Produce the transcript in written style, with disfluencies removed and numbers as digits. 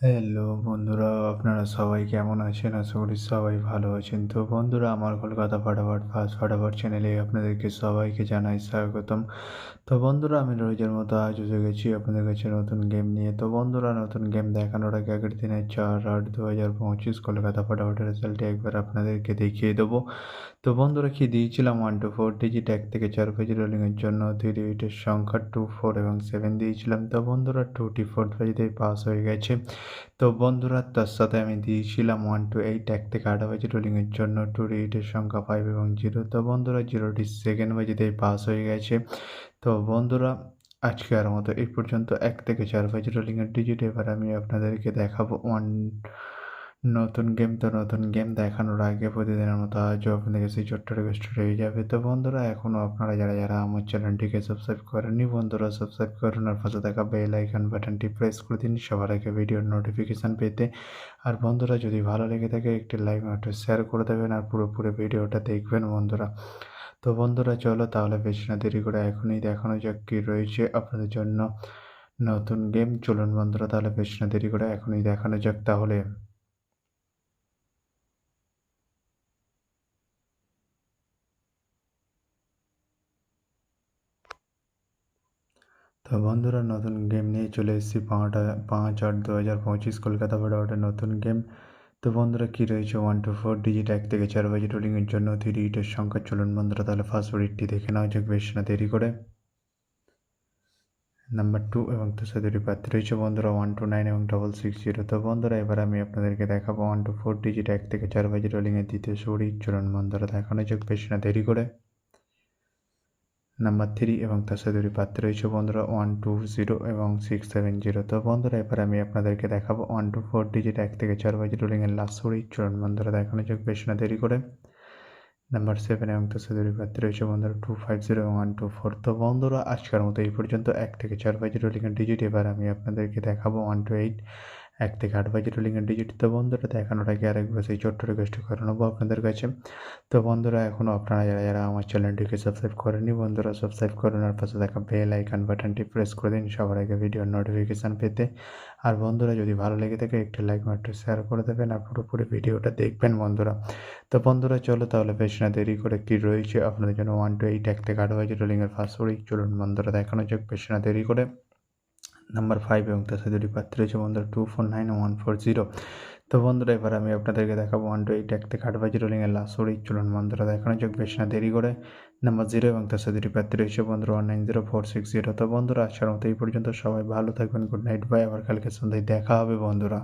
Hello বন্ধুরা, আপনারা সবাই কেমন আছেন? আশা করি সবাই ভালো আছেন। তো বন্ধুরা, আমার কলকাতা ফাটাফাট ফার্স্ট ফাটাফাট চ্যানেলে আপনাদেরকে সবাইকে জানাই স্বাগতম। তো বন্ধুরা, আমি রোজের মতো আজ এসে গেছি আপনাদের কাছে নতুন গেম নিয়ে। তো বন্ধুরা, নতুন গেম দেখানোর আগে আগের দিনের 4/8/2025 কলকাতা ফাটাফাটের রেজাল্টটি একবার আপনাদেরকে দেখিয়ে দেবো। তো বন্ধুরা, কি দিয়েছিলাম 1 to 4 ডিজিট 1 থেকে 4 পেজ রোলিংয়ের জন্য 3 ডিজিটের সংখ্যা 2, 4 এবং 7 দিয়েছিলাম। তো বন্ধুরা, 2টি 4 পেজেতেই পাস হয়ে গেছে। তো বন্ধুরা, তার সাথে আমি দিয়েছিলাম 1 to 8 1 থেকে 8 পেজ রোলিংয়ের জন্য 2 ডিজিটের সংখ্যা 5 এবং 0। তো বন্ধুরা, 0টি সেকেন্ড পেজেতেই পাস হয়ে গেছে। তো বন্ধুরা, আজকের মতো এই পর্যন্ত 1 থেকে 4 পেজ রোলিংয়ের ডিজিট। এবার আমি আপনাদেরকে দেখাবো নতুন গেম। তো নতুন গেম দেখানোর আগে প্রতিদিনের মতো আজও আপনাদের কাছে ছোট্ট রিকোয়েস্ট রয়ে যাবে। তো বন্ধুরা, এখনও আপনারা যারা আমার চ্যানেলটিকে সাবস্ক্রাইব করেননি, বন্ধুরা সাবস্ক্রাইব করুন আর পাশে থাকা বেল আইকন বাটনটি প্রেস করে দিন সবার আগে ভিডিওর নোটিফিকেশান পেতে। আর বন্ধুরা, যদি ভালো লেগে থাকে একটি লাইক একটু শেয়ার করে দেবেন আর পুরোপুরি ভিডিওটা দেখবেন বন্ধুরা। তো বন্ধুরা, চলো তাহলে বেশি না দেরি করে এখনই দেখানো যাক কী রয়েছে আপনাদের জন্য নতুন গেম। চলুন বন্ধুরা, তাহলে বেশি না দেরি করে এখনই দেখানো যাক তাহলে। তো বন্ধুরা, নতুন গেম নিয়ে চলে এসেছি 5/8/2025 কলকাতা ফাটাফাটের নতুন গেম। তো বন্ধুরা, কী রয়েছে 1 to 4 ডিজিট 1 থেকে 4 বাজে রোলিংয়ের জন্য 3 ডিজিটের সংখ্যা। চলুন বন্ধুরা, তাহলে ফার্স্ট ডিজিটটি দেখে নেওয়া যাক বেশ না দেরি করে। নাম্বার 2 এবং তার সাথে দুটি প্রার্থী রয়েছে বন্ধুরা 129 এবং 660। তো বন্ধুরা, এবার আমি আপনাদেরকে দেখাবো 1 to 4 ডিজিট 1 থেকে 4 বাজে রোলিংয়ের দ্বিতীয় সুড়ি। চলুন বন্ধুরা, দেখানো যাক বেশ না দেরি করে। নাম্বার 3 এবং তার সাথে দুটি প্রার্থী রয়েছে বন্ধুরা 120 এবং 670। তো বন্ধুরা, এবার আমি আপনাদেরকে দেখাবো 1 to 4 ডিজিট 1 থেকে 4 বাজে রোলিংয়ের লাস্ট সুড়ি। চলুন বন্ধুরা, দেখানো যাক বেশ না দেরি করে। নাম্বার 7 এবং তার সাথে দুটি প্রার্থী রয়েছে বন্ধুরা 250 এবং 124। তো বন্ধুরা, আজকের মতো এই পর্যন্ত 1 থেকে 4 বাজে রোলিংয়ের ডিজিট। এবার আমি আপনাদেরকে দেখাবো 1 to 8 1 থেকে 8 বাজে রোলিংয়ের ডিজিট। তো বন্ধুরা, দেখানোর আগে আরেকবার সেই ছোট্ট রিকোয়েস্ট করে নেবো আপনাদের কাছে। তো বন্ধুরা, এখনও আপনারা যারা আমার চ্যানেলটিকে সাবস্ক্রাইব করেননি, বন্ধুরা সাবস্ক্রাইব করুন আর পাশে থাকা বেল আইকন বাটনটি প্রেস করে দিন সবার আগে ভিডিওর নোটিফিকেশান পেতে। আর বন্ধুরা, যদি ভালো লেগে থাকে একটি লাইক একটু শেয়ার করে দেবেন আর পুরোপুরি ভিডিওটা দেখবেন বন্ধুরা। তো বন্ধুরা, চলো তাহলে বেশ না দেরি করে কী রয়েছে আপনাদের জন্য 1 to 8 1 থেকে 8 বাজে রোলিংয়ের ফার্স্ট সুড়ি। চলুন বন্ধুরা, দেখানো যাক বেশ না দেরি করে। নাম্বার 5 এবং তার সাথে দুটি প্রার্থী রয়েছে বন্ধুরা 249 ও 140। তো বন্ধুরা, এবার আমি আপনাদেরকে দেখাবো 1 to 8 1 থেকে 8 বাজে রোলিংয়ের লাস্ট সুড়ি। চলুন বন্ধুরা, দেখানো যাক বেশ না দেরি করে। নাম্বার 0 এবং তার সাথে দুটি প্রার্থী রয়েছে বন্ধুরা 190460। তো বন্ধুরা, আজকের মতো এই পর্যন্ত। সবাই ভালো থাকবেন। Good night, bye. আবার কালকে সন্ধ্যায় দেখা হবে বন্ধুরা।